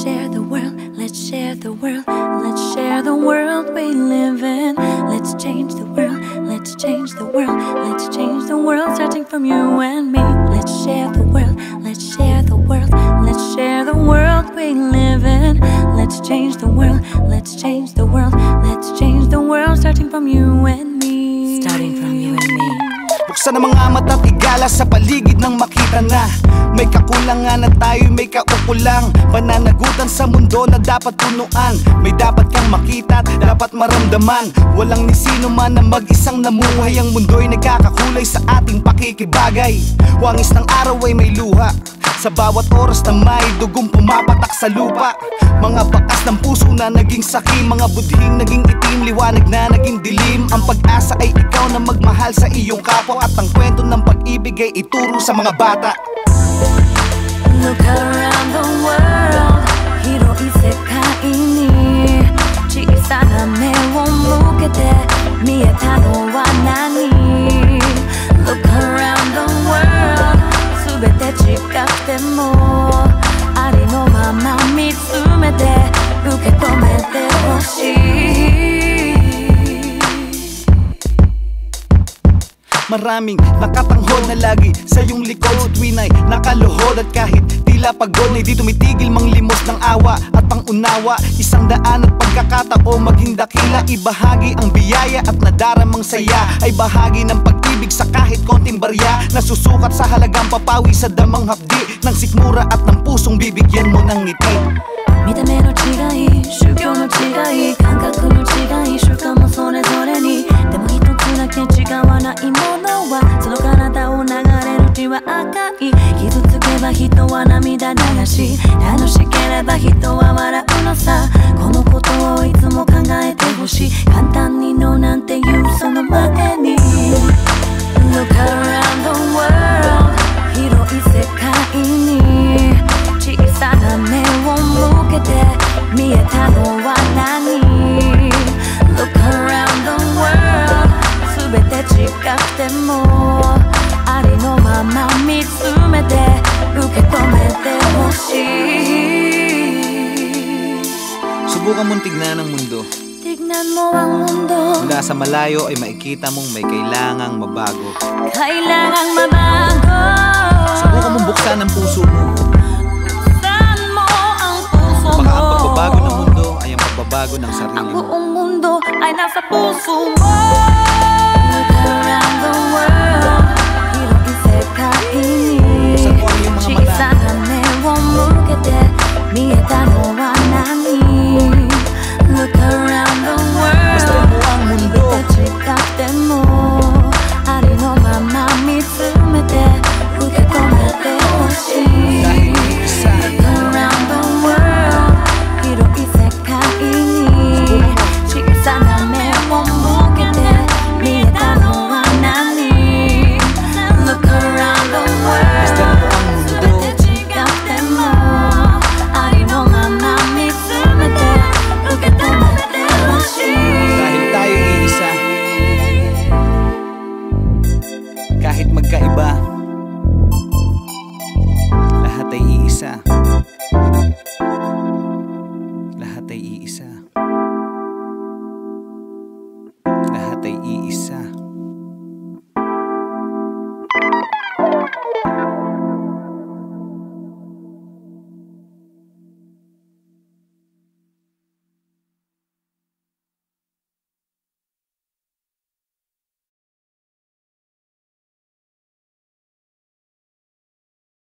share the world, let's share the world, let's share the world we live in. Let's change the world, let's change the world, let's change the world, starting from you and me. Let's share the world, let's share the world, let's share the world we live in. Let's change the world, let's change the world, let's change the world, starting from you and me. Starting from you and me. Buksan ang mga mata't igala sa paligid nang makita na may kakulangan na tayo may kaukulang pananagutan sa mundo na dapat punuan. May dapat kang makita at dapat maramdaman. Walang ni sino man na mag-isang namuhay. Ang mundo'y nagkakakulay sa ating pakikibagay. Wangis ng araw ay may luha sa bawat oras na may dugong pumapatak sa lupa. Mga bakas ng puso na naging sakim, mga budhing naging itim, liwanag na naging dilim. Ang pag-asa ay ikaw na magmahal sa iyong kapwa, at ang kwento ng pag-ibig ay ituro sa mga bata. Look around the world, hiro isekai ni小さな目を向けて見えたのは何? Look around the world, 全て違ってもありのまま見つめて受け止めてほしい. Maraming nakatanghod na lagi sa iyong likod sa tuwin ay nakaluhod, at kahit tila pagod na di tumitigil manglimos ng awa at pangunawa. 100 at pagkakatao maging dakila, ibahagi ang biyaya at nadaramang saya ay bahagi ng pag-ibig sa kahit konting barya. Nasusukat sa halagang papawi sa damang hapdi ng sikmura at ng pusong bibigyan mo ng ngiti. 見た目の違い、宗教の違い、感覚の違い、習慣もそれぞれに。でも一つだけ違わないものはその体を流れる血は赤い。傷つけば人は涙流し、楽しければ人は笑うのさ。このことをいつも考えてほしい。簡単にのなんて言うその前に Look around the world, 広い世界に小さな目を向けて見えたのは何? Look around the world, 全て違ってもありのまま見つめて受け止めてほしい. Subukan mong tignan ang mundo. Tignan mo ang mundo. Mula sa malayo ay makikita mong may kailangang mabago. Kailangang mabago. Subukan mong buksan ang puso mo. Baka ang pagbabago ng mundo ay ang pagbabago ng sarili mo. Ang buong mundo ay nasa puso mo. Look around the world, hirong isekai ni 小さな目を向けて見えたの